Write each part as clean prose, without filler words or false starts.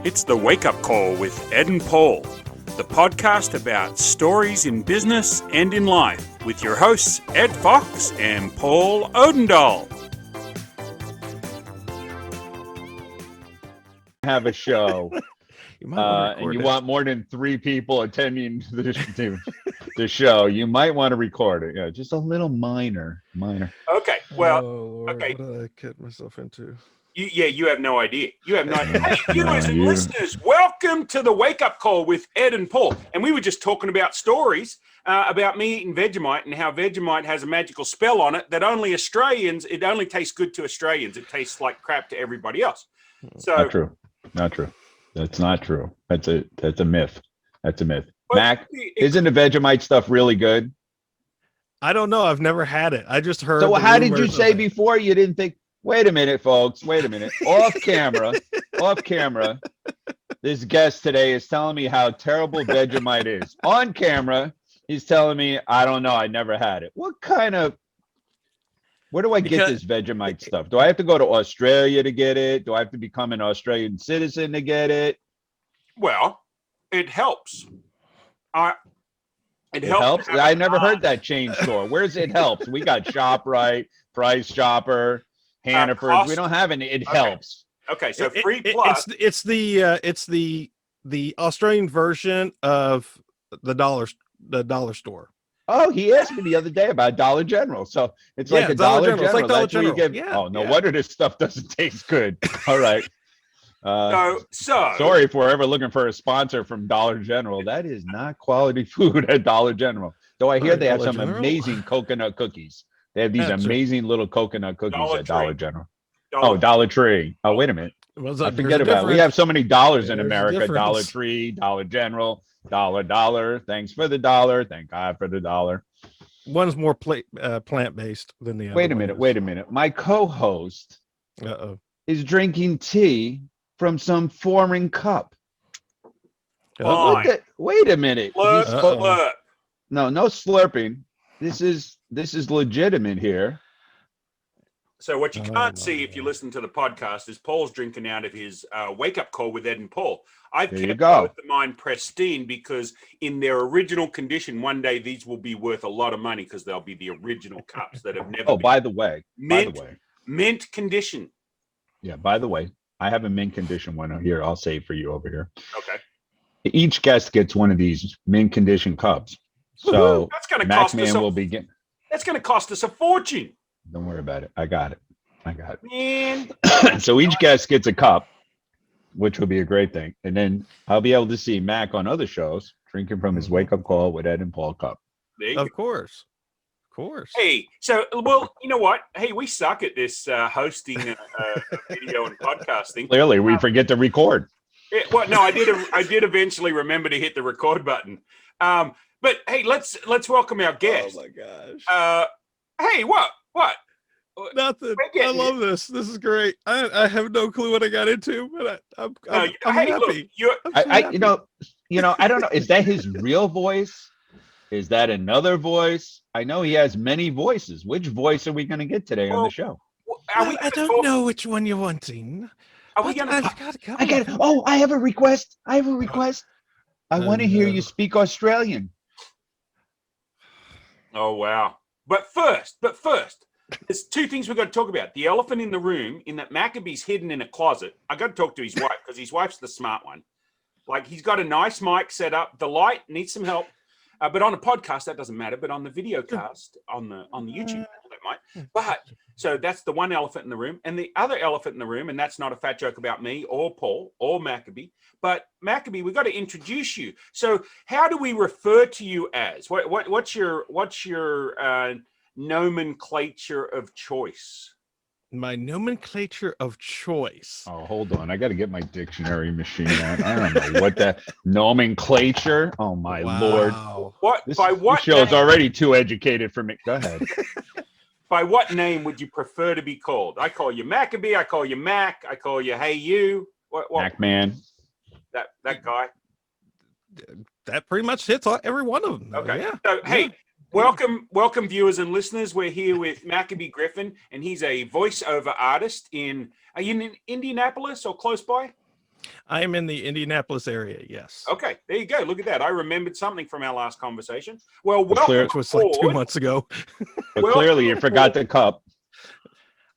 It's the Wake Up Call with Ed and Paul, the podcast about stories in business and in life, with your hosts Ed Fox and Paul Odendahl. Have a show, and you want more than 3 people attending the show, you might want to record it. Yeah, just a little minor. Okay, well, Lord, okay. What did I get myself into? You have no idea. You have no idea. Hey, viewers and listeners, welcome to the Wake Up Call with Ed and Paul. And we were just talking about stories about me eating Vegemite and how Vegemite has a magical spell on it that only Australians, it only tastes good to Australians. It tastes like crap to everybody else. So Not true. That's not true. That's a myth. That's a myth. Well, Mac, isn't the Vegemite stuff really good? I don't know. I've never had it. I just heard. So how did you say before you didn't think? Wait a minute, folks. Wait a minute. Off camera. This guest today is telling me how terrible Vegemite is. On camera, he's telling me, I don't know. I never had it. Where do I get this Vegemite stuff? Do I have to go to Australia to get it? Do I have to become an Australian citizen to get it? Well, it helps. It helps. I never heard that chain store. Where's It Helps? We got ShopRite, Price Chopper, Hannaford. We don't have any. It helps. Okay, so free plus. It's the Australian version of the dollar store. Oh, he asked me the other day about Dollar General. So it's like a Dollar General. It's like Dollar General. No wonder this stuff doesn't taste good. All right. So sorry if we're ever looking for a sponsor from Dollar General. That is not quality food at Dollar General. Though I hear they have some amazing coconut cookies. They have these amazing little coconut cookies at Dollar General. Dollar Tree. Oh, wait a minute. I forget about it. We have so many dollars in America. Dollar Tree, Dollar General, Dollar. Thanks for the dollar. Thank God for the dollar. One's more plant-based than the other. Wait a minute. My co-host is drinking tea from some foreign cup. Wait a minute. Slurp. No slurping. This is legitimate here. So what you can't see if you listen to the podcast is Paul's drinking out of his wake-up call with Ed and Paul. I've kept both of mine pristine because in their original condition, one day these will be worth a lot of money because they'll be the original cups that have never been. By the way. Mint condition. Yeah, by the way, I have a mint condition one here. I'll save for you over here. Okay. Each guest gets one of these mint condition cups. So that's going to cost us That's going to cost us a fortune. Don't worry about it. I got it. Man. So each guest gets a cup, which will be a great thing. And then I'll be able to see Mac on other shows drinking from his wake-up call with Ed and Paul cup. Of course. Hey, so, well, you know what? Hey, we suck at this hosting video and podcasting. Clearly, we forget to record. No, I did eventually remember to hit the record button. But hey, let's welcome our guest. Oh my gosh. Hey, what? Nothing. I love this. This is great. I have no clue what I got into, but I'm happy. Look, I don't know. Is that his real voice? Is that another voice? I know he has many voices. Which voice are we going to get today on the show? I don't know which one you're wanting. Are we going to? I got it. Oh, I have a request. I want to hear you speak Australian. Oh, wow. But first, there's 2 things we've got to talk about. The elephant in the room, in that Maccabee's hidden in a closet. I got to talk to his wife because his wife's the smart one. Like, he's got a nice mic set up. The light needs some help. But on a podcast, that doesn't matter. But on the video cast, on the YouTube, that might. But so that's the one elephant in the room. And the other elephant in the room, and that's not a fat joke about me or Paul or Maccabee, but Maccabee, we've got to introduce you. So how do we refer to you as? What's your nomenclature of choice? My nomenclature of choice. Oh, hold on. I got to get my dictionary machine out. I don't know what that nomenclature. Oh, my Lord. This show is already too educated for me. Go ahead. By what name would you prefer to be called? I call you Maccabee. I call you Mac. I call you Hey You. What? Mac Man. That guy. That pretty much hits every one of them. Okay. Yeah. So, hey, Welcome, viewers and listeners. We're here with Mack Griffin, and he's a voiceover artist in. Are you in Indianapolis or close by? I am in the Indianapolis area. Yes. Okay, there you go. Look at that. I remembered something from our last conversation. Well, which was like 2 months ago. But clearly, you forgot the cup.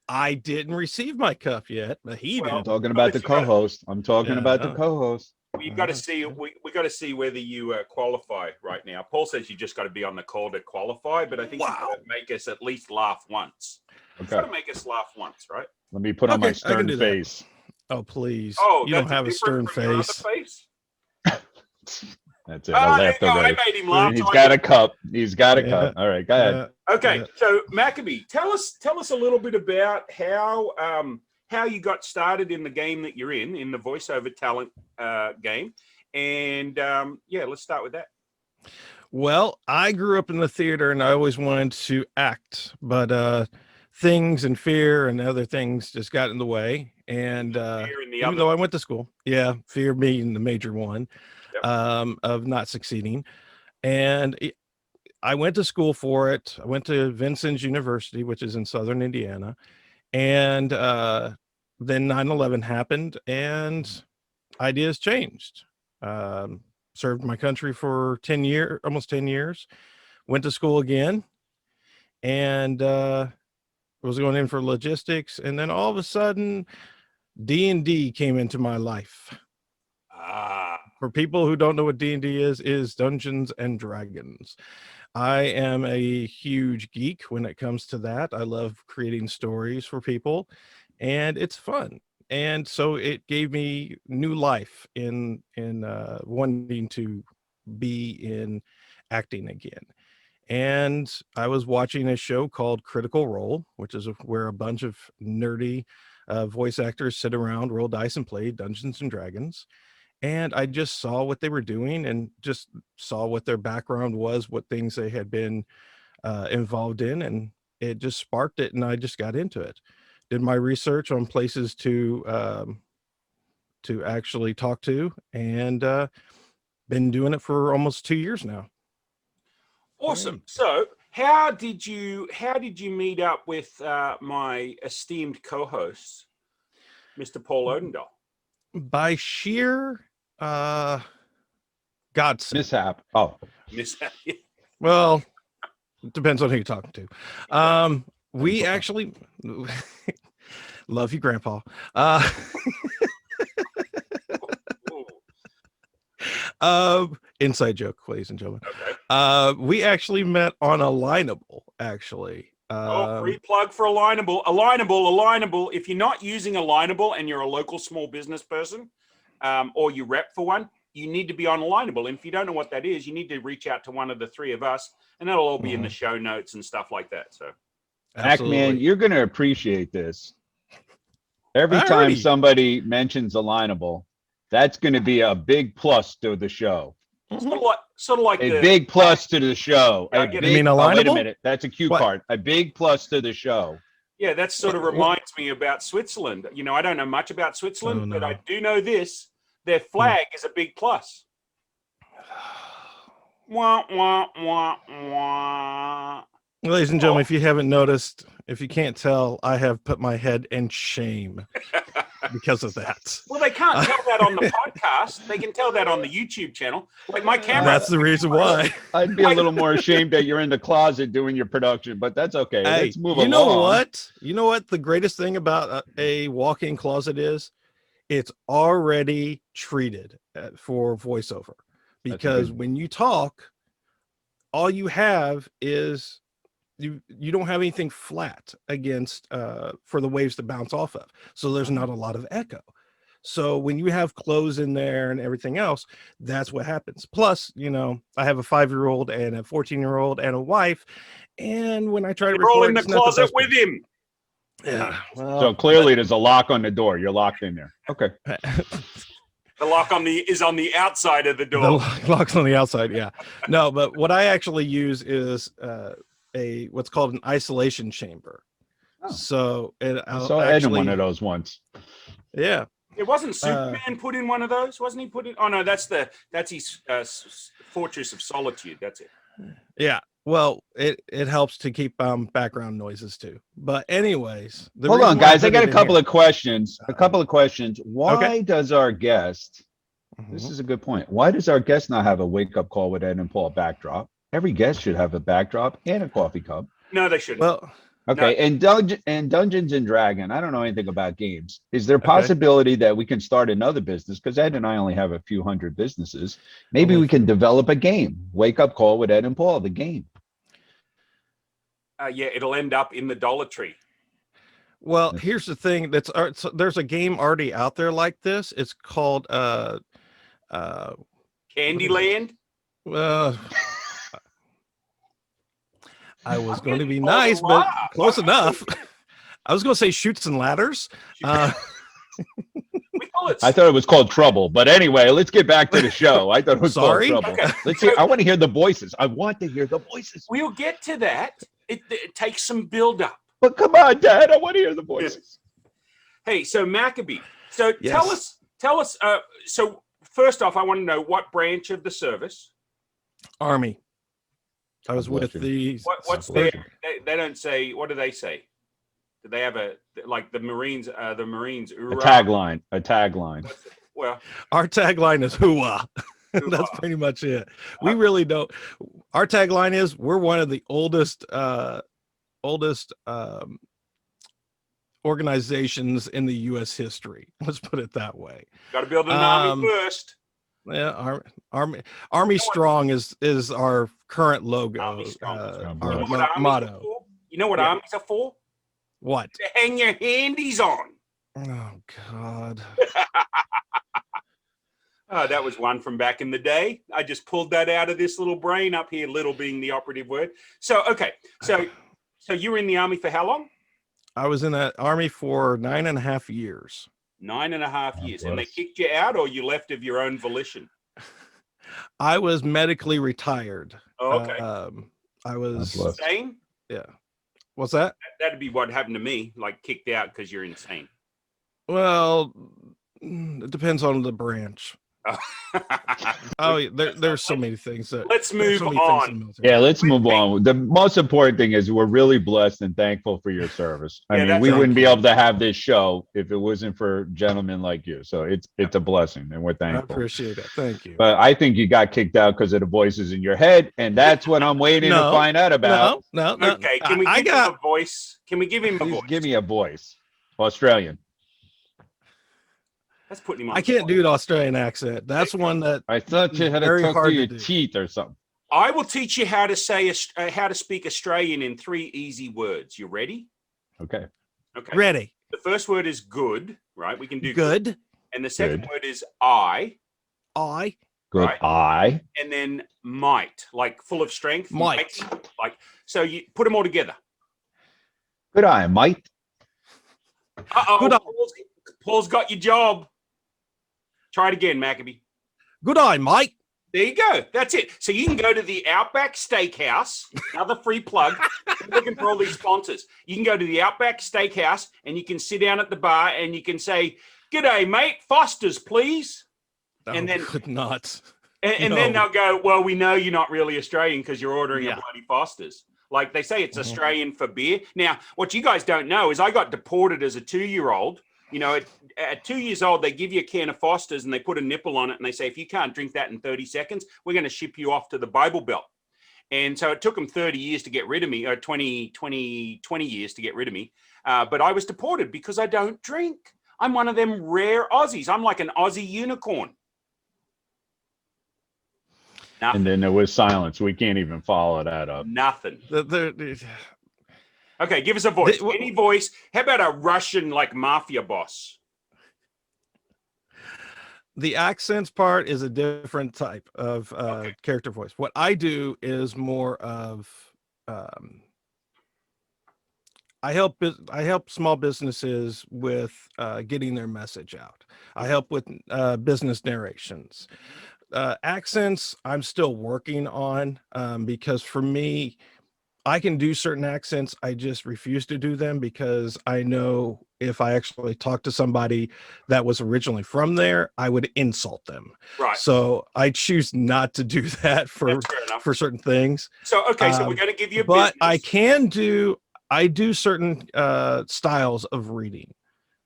I didn't receive my cup yet, but he did. I'm talking about the co-host. I'm talking about the co-host. We've got to see. We got to see whether you qualify right now. Paul says you just got to be on the call to qualify, but I think you got to make us at least laugh once. Okay. Got to make us laugh once, right? Let me put on my stern face. Oh please! Oh, you don't have a stern face. That's it. I laughed already. I made him laugh. He's got a cup. He's got a cup. All right, go ahead. Okay, so Maccabee, tell us a little bit about how you got started in the game that you're in the voiceover talent game, and let's start with that. Well, I grew up in the theater, and I always wanted to act, but things and fear and other things just got in the way. And even though I went to school, fear being the major one, of not succeeding, and I went to school for it. I went to Vincennes University, which is in Southern Indiana, and then 9/11 happened, and ideas changed. Served my country for almost 10 years, went to school again, and was going in for logistics, and then all of a sudden D&D came into my life. For people who don't know what D&D is Dungeons and Dragons. I am a huge geek when it comes to that. I love creating stories for people, and it's fun. And so it gave me new life in wanting to be in acting again. And I was watching a show called Critical Role, which is where a bunch of nerdy voice actors sit around, roll dice, and play Dungeons and Dragons. And I just saw what they were doing and just saw what their background was, what things they had been involved in, and it just sparked it, and I just got into it. Did my research on places to actually talk to, and been doing it for almost 2 years now. Awesome. So how did you meet up with my esteemed co-host, Mr. Paul Odendahl? By sheer God's mishap. Mishap. Well, it depends on who you're talking to. We actually love you, Grandpa. Inside joke, ladies and gentlemen. Okay. We actually met on Alignable, actually. Free plug for Alignable. Alignable. If you're not using Alignable and you're a local small business person, or you rep for one, you need to be on Alignable. And if you don't know what that is, you need to reach out to one of the three of us, and that'll all be in the show notes and stuff like that. So, Mac, man, you're going to appreciate this. Every time somebody mentions Alignable, that's going to be a big plus to the show. Sort of like a big plus to the show. You mean Alignable? Wait a minute, that's a cue card. A big plus to the show. Yeah, that sort of reminds me about Switzerland. You know, I don't know much about Switzerland, but I do know this: their flag is a big plus. Wah, wah, wah, wah. Ladies and gentlemen, if you haven't noticed, if you can't tell, I have put my head in shame because of that. Well, they can't tell that on the podcast. They can tell that on the YouTube channel. Like my camera. That's the reason why. I'd be a little more ashamed that you're in the closet doing your production, but that's okay. Hey, let's move along. You know what? The greatest thing about a walk-in closet is it's already treated for voiceover. Because when you talk, all you have is you don't have anything flat against for the waves to bounce off of, so there's not a lot of echo. So when you have clothes in there and everything else, that's what happens. Plus, you know, I have a 5-year-old and a 14-year-old and a wife, and when I try to roll in the closet with him. Yeah. Well, so clearly there's a lock on the door. You're locked in there. Okay. The lock is on the outside of the door. The lock's on the outside. Yeah. No, but what I actually use is what's called an isolation chamber. So I saw Ed in one of those once. Yeah. It wasn't Superman put in one of those, wasn't he? Put in? Oh no, that's his Fortress of Solitude. That's it. Yeah. Well, it helps to keep background noises too. But anyways, Hold on, guys. I got a couple of questions. Why does our guest? This is a good point. Why does our guest not have a wake up call with Ed and Paul backdrop? Every guest should have a backdrop and a coffee cup. No, they shouldn't. Well, okay. And Dungeons and Dragon. I don't know anything about games. Is there a possibility that we can start another business? Because Ed and I only have a few hundred businesses. Maybe we can develop a game. Wake up call with Ed and Paul. The game. Yeah, it'll end up in the Dollar Tree. Well, here's the thing. There's a game already out there like this. It's called Candyland. I was going to be nice, but close enough. I was going to say Chutes and Ladders. I thought it was called Trouble, but anyway, let's get back to the show. I thought it was called Trouble. Okay. Let's hear. I want to hear the voices. I want to hear the voices. We'll get to that. It takes some build up. But come on, Dad. I want to hear the voices. Hey, so Maccabee. So tell us. So first off, I want to know what branch of the service. Army. I was with the. What's their? They don't say. What do they say? Do they have the Marines? The Marines. A tagline. A tagline. Well, our tagline is "Hooah." That's pretty much it. We really don't. Our tagline is we're one of the oldest organizations in the U.S. history. Let's put it that way. Got to build an army first. Yeah, Army Strong is our current logo. Our motto. You know what armies are for? What? To hang your handies on. Oh God. That was one from back in the day. I just pulled that out of this little brain up here, little being the operative word. So, okay. So you were in the Army for how long? I was in that Army for 9.5 years. 9.5 years. And they kicked you out or you left of your own volition? I was medically retired. Oh, okay. I was insane? Yeah. What's that? That'd be what happened to me, like kicked out because you're insane. Well, it depends on the branch. There's so many things. Let's move on. Yeah, let's move on. The most important thing is we're really blessed and thankful for your service. I mean, we wouldn't be able to have this show if it wasn't for gentlemen like you. So it's a blessing, and we're thankful. I appreciate it. Thank you. But I think you got kicked out because of the voices in your head, and that's what I'm waiting to find out about. No. Okay, can we give him a voice? Can we give him a voice? Give me a voice. Australian. That's putting him on. I can't do an Australian accent. That's one that I thought you had to talk to your teeth or something. I will teach you how to say how to speak Australian in 3 easy words. You ready? Okay. Ready. The first word is good, right? We can do good. And the second word is I. Good. Right? I. And then might, like full of strength. Might. Like so you put them all together. Good eye, might. Uh-oh. Paul's got your job. Try it again, Maccabee. Good eye, mate. There you go. That's it. So you can go to the Outback Steakhouse, another free plug. I'm looking for all these sponsors. You can go to the Outback Steakhouse and you can sit down at the bar and you can say, "G'day, mate. Foster's, please." And then not. And then they'll go, "Well, we know you're not really Australian because you're ordering a bloody Foster's." Like they say, it's Australian for beer. Now, what you guys don't know is I got deported as a 2-year-old. You know, at 2 years old, they give you a can of Foster's and they put a nipple on it and they say, if you can't drink that in 30 seconds, we're going to ship you off to the Bible Belt. And so it took them 30 years to get rid of me, or 20 years to get rid of me. But I was deported because I don't drink. I'm one of them rare Aussies. I'm like an Aussie unicorn. Nothing. And then there was silence. We can't even follow that up. Nothing. Okay, give us a voice. Any voice. How about a Russian, like, mafia boss? The accents part is a different type of character voice. What I do is more of I help small businesses with getting their message out. I help with business narrations. Accents, I'm still working on because for me, I can do certain accents. I just refuse to do them because I know if I actually talked to somebody that was originally from there, I would insult them. Right. So I choose not to do that for certain things. So okay, so we're going to give you a but business. I do certain styles of reading.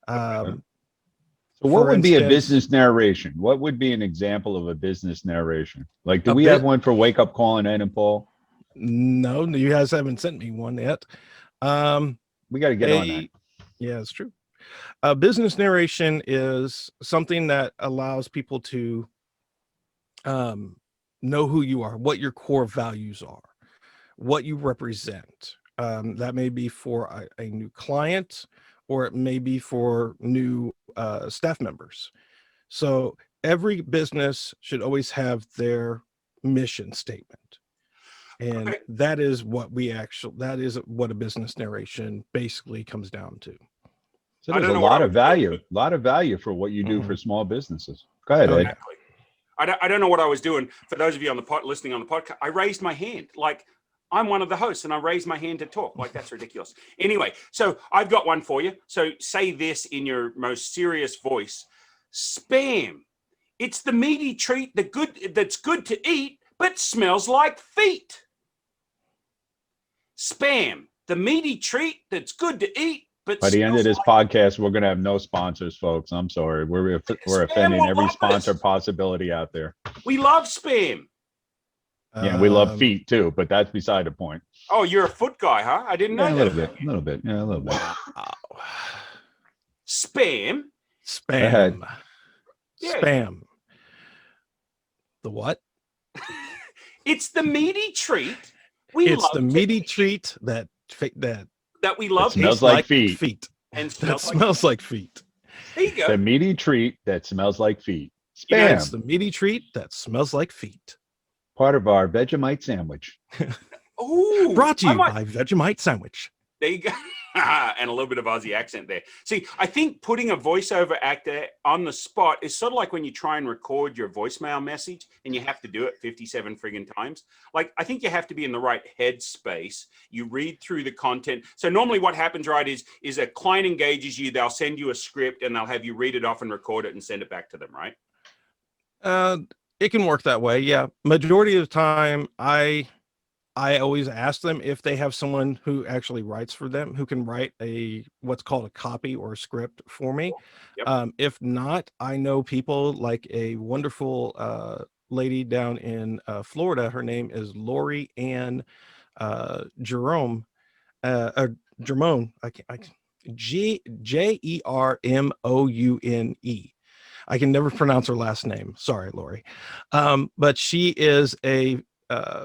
So what would be a business narration? What would be an example of a business narration? Like, do we have one for Wake Up Call and Ed and Paul? No, you guys haven't sent me one yet. We got to get on that. Yeah, it's true. Business narration is something that allows people to know who you are, what your core values are, what you represent. That may be for a new client, or it may be for new staff members. So every business should always have their mission statement. And that is what a business narration basically comes down to. So there's a lot of value for what you do for small businesses. Go ahead, Ed. Exactly. I don't know what I was doing. For those of you on the listening on the podcast, I raised my hand. Like, I'm one of the hosts and I raised my hand to talk. Like, that's ridiculous. Anyway, so I've got one for you. So say this in your most serious voice. Spam. It's the meaty treat that's good to eat, but smells like feet. Spam. The meaty treat that's good to eat, but by the end of this podcast, we're going to have no sponsors, folks. I'm sorry. We're offending every sponsor possibility out there. We love spam. Yeah, we love feet too, but that's beside the point. Oh, you're a foot guy, huh? I didn't know that. A little bit. Yeah, a little bit. Wow. Spam. Yeah. Spam. The what? It's the meaty treat. It's the meaty treat that we love. Smells like feet. And smells like feet. There you go. The meaty treat that smells like feet. Spam. It's the meaty treat that smells like feet. Part of our Vegemite sandwich. Ooh, brought to you by Vegemite Sandwich. There you go. And a little bit of Aussie accent there. See, I think putting a voiceover actor on the spot is sort of like when you try and record your voicemail message and you have to do it 57 friggin' times. Like, I think you have to be in the right headspace. You read through the content. So normally what happens, right, is a client engages you, they'll send you a script and they'll have you read it off and record it and send it back to them, right? It can work that way. Yeah. Majority of the time, I always ask them if they have someone who actually writes for them, who can write what's called a copy or a script for me. Yep. If not, I know people like a wonderful lady down in Florida. Her name is Lori Ann Jerome. Jermone. Jermoune. I can never pronounce her last name. Sorry, Lori. But she is a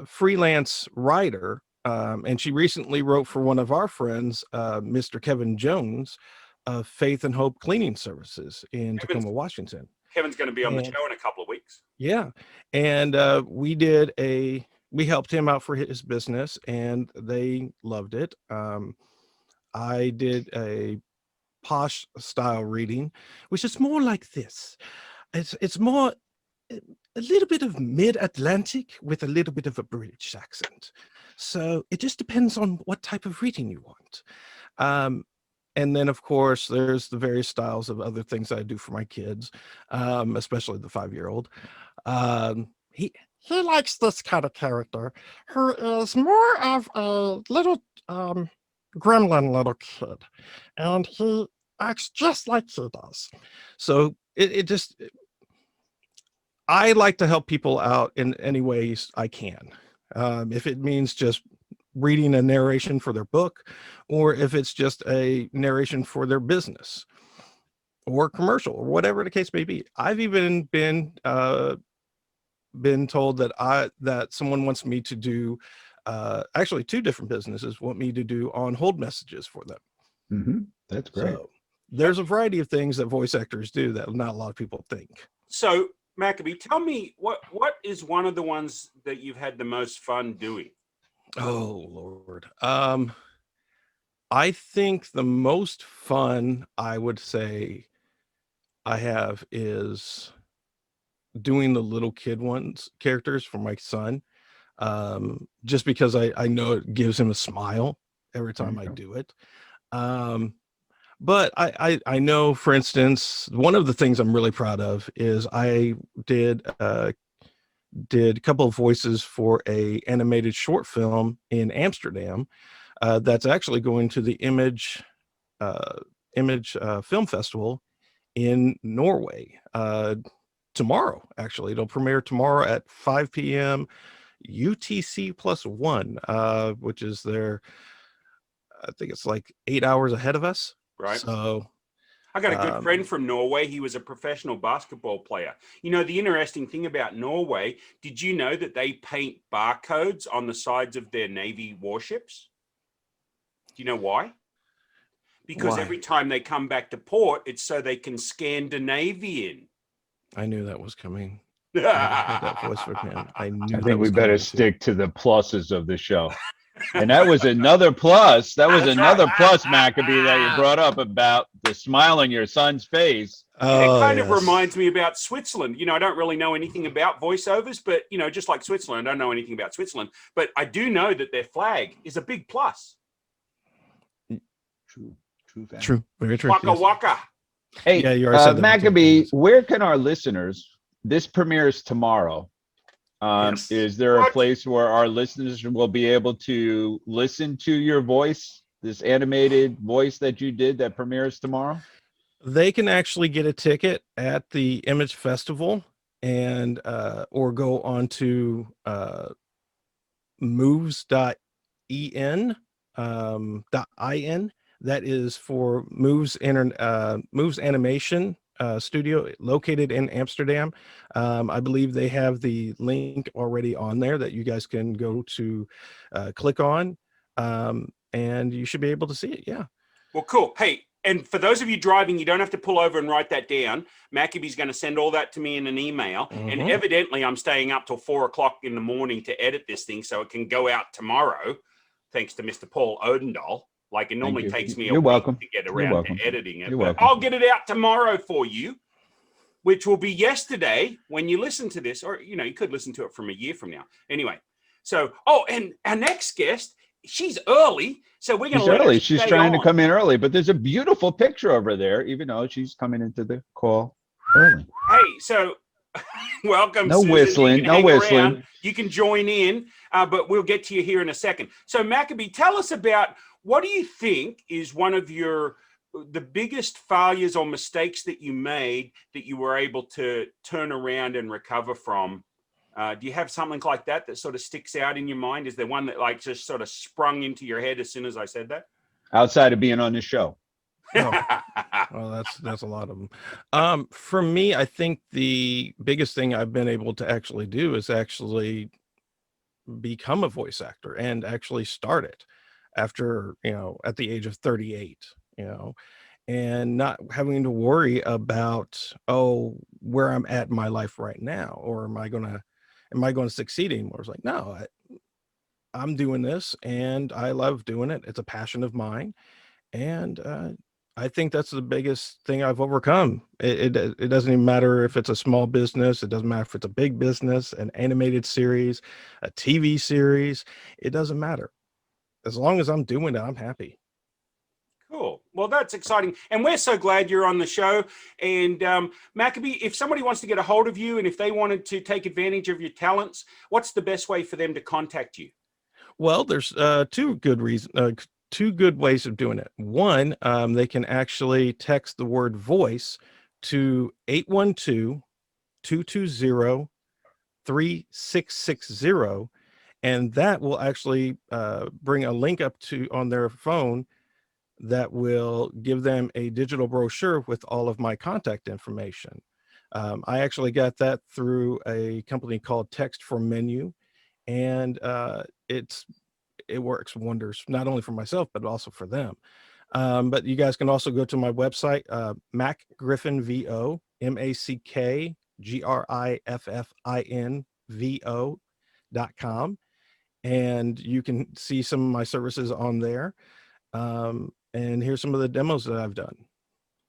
freelance writer, and she recently wrote for one of our friends, Mr. Kevin Jones of Faith and Hope Cleaning Services in Tacoma, Washington. Kevin's going to be on the show in a couple of weeks. Yeah, and we helped him out for his business, and they loved it. I did a posh style reading, which is more like this. It's more a little bit of mid-Atlantic with a little bit of a British accent. So it just depends on what type of reading you want. And then, of course, there's the various styles of other things that I do for my kids, especially the 5-year-old. He likes this kind of character who is more of a little gremlin little kid. And he acts just like he does. So I like to help people out in any ways I can. If it means just reading a narration for their book, or if it's just a narration for their business or commercial or whatever the case may be. I've even been told that someone wants me to do, actually 2 different businesses want me to do on hold messages for them. Mm-hmm. That's great. So there's a variety of things that voice actors do that not a lot of people think. So Maccabee, tell me what is one of the ones that you've had the most fun doing? Oh Lord. I think the most fun I would say I have is doing the little kid characters for my son. Just because I know it gives him a smile every time I do it. But I know, for instance, one of the things I'm really proud of is I did a couple of voices for a animated short film in Amsterdam that's actually going to the Image Film Festival in Norway tomorrow. Actually, it'll premiere tomorrow at 5 p.m. UTC +1, which is their, I think it's like 8 hours ahead of us. Right. So I got a good friend from Norway. He was a professional basketball player. You know, the interesting thing about Norway, did you know that they paint barcodes on the sides of their Navy warships? Do you know why? Because every time they come back to port, it's so they can Scandinavian. I knew that was coming. I that voice from him. I think we better stick to the pluses of the show. And that was another plus. That was another plus, Maccabee, that you brought up about the smile on your son's face. It kind of reminds me about Switzerland. You know, I don't really know anything about voiceovers, but, you know, just like Switzerland, I don't know anything about Switzerland. But I do know that their flag is a big plus. True. Very true. Waka waka. Hey, yeah, you already said that. Maccabee, where can our listeners, this premieres tomorrow. Yes. Is there a place where our listeners will be able to listen to your voice, this animated voice that you did that premieres tomorrow? They can actually get a ticket at the Image Festival and or go on to moves.en .in. That is for Moves Animation Studio located in Amsterdam. I believe they have the link already on there that you guys can go to click on, and you should be able to see it. Yeah. Well, cool. Hey, and for those of you driving, you don't have to pull over and write that down. Maccabee's going to send all that to me in an email. And evidently, I'm staying up till 4 o'clock in the morning to edit this thing so it can go out tomorrow, thanks to Mr. Paul Odendahl. Like, it normally takes me a week to get around to editing it. But I'll get it out tomorrow for you, which will be yesterday when you listen to this. Or, you know, you could listen to it from a year from now. Anyway, so, and our next guest, she's early. So we're going to let her She's trying to come in early, but there's a beautiful picture over there, even though she's coming into the call early. Hey, so welcome. No Susan. whistling, no whistling. Around. You can join in, but we'll get to you here in a second. So Maccabee, tell us about, what do you think is one of the biggest failures or mistakes that you made that you were able to turn around and recover from? Do you have something like that sort of sticks out in your mind? Is there one that like just sort of sprung into your head as soon as I said that? Outside of being on this show. Well, that's a lot of them. For me, I think the biggest thing I've been able to actually do is actually become a voice actor and actually start it after, you know, at the age of 38, you know, and not having to worry about, where I'm at in my life right now, or am I going to succeed anymore? It's like, no, I'm doing this and I love doing it. It's a passion of mine. And I think that's the biggest thing I've overcome. It doesn't even matter if it's a small business. It doesn't matter if it's a big business, an animated series, a TV series. It doesn't matter. As long as I'm doing it, I'm happy. Cool. Well, that's exciting. And we're so glad you're on the show. And Maccabee, if somebody wants to get a hold of you and if they wanted to take advantage of your talents, what's the best way for them to contact you? Well, there's two good ways of doing it. One, they can actually text the word voice to 812-220-3660. And that will actually bring a link up on their phone that will give them a digital brochure with all of my contact information. I actually got that through a company called Text for Menu, and it works wonders, not only for myself, but also for them. But you guys can also go to my website, Mack Griffin VO, MackGriffinVO.com. And you can see some of my services on there. And here's some of the demos that I've done.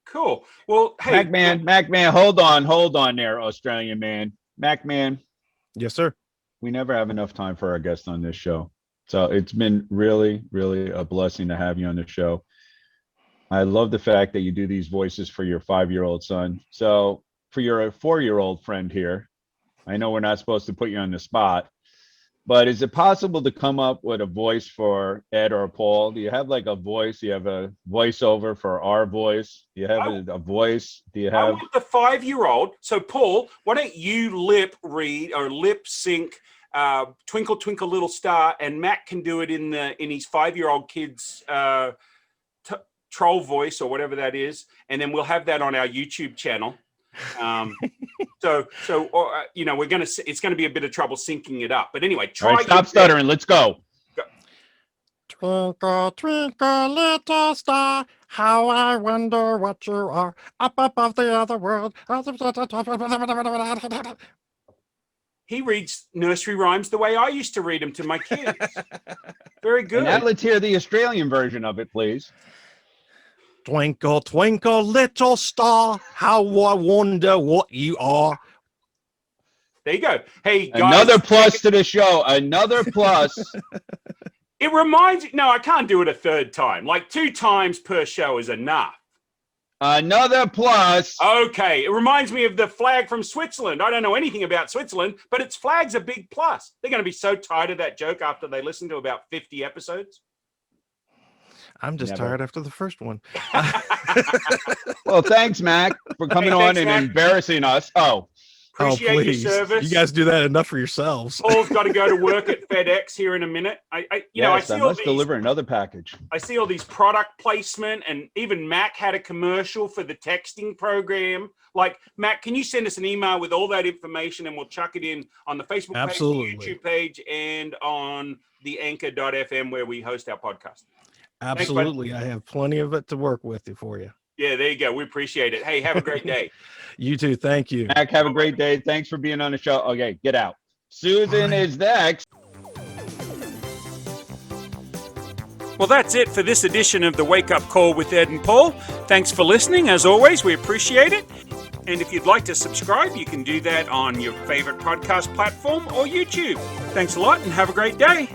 Cool. Well, hey, Mac man, hold on there, Australian man. Mac man. Yes, sir. We never have enough time for our guests on this show. So it's been really, really a blessing to have you on the show. I love the fact that you do these voices for your 5-year-old son. So for your 4-year-old friend here, I know we're not supposed to put you on the spot, but is it possible to come up with a voice for Ed or Paul? Do you have like a voice? Do you have a voiceover for our voice? Do you have a voice? Do you I have want the 5-year-old. So Paul, why don't you lip read or lip sync Twinkle Twinkle Little Star, and Matt can do it in his 5-year-old kid's troll voice or whatever that is, and then we'll have that on our YouTube channel. You know, it's gonna be a bit of trouble syncing it up. But anyway, try. All right, stop stuttering. Let's go. Twinkle, twinkle, little star, how I wonder what you are, up above the other world. He reads nursery rhymes the way I used to read them to my kids. Very good. And now let's hear the Australian version of it, please. Twinkle, twinkle, little star, how I wonder what you are. There you go. Hey, guys. Another plus to the show. Another plus. It reminds you. No, I can't do it a third time. Like 2 times per show is enough. Another plus. Okay. It reminds me of the flag from Switzerland. I don't know anything about Switzerland, but its flag's a big plus. They're going to be so tired of that joke after they listen to about 50 episodes. I'm just tired after the first one. Well, thanks, Mac, for coming on and embarrassing us. Appreciate your service. You guys do that enough for yourselves. Paul's got to go to work at FedEx here in a minute. I must deliver another package. I see all these product placement, and even Mac had a commercial for the texting program. Like, Mac, can you send us an email with all that information, and we'll chuck it in on the Facebook page, the YouTube page, and on the anchor.fm where we host our podcast. Absolutely. Thanks, I have plenty of it to work with for you. Yeah, there you go. We appreciate it. Hey, have a great day. You too. Thank you. Mac, have a great day. Thanks for being on the show. Okay, get out. Susan is next. Well, that's it for this edition of the Wake Up Call with Ed and Paul. Thanks for listening. As always, we appreciate it. And if you'd like to subscribe, you can do that on your favorite podcast platform or YouTube. Thanks a lot and have a great day.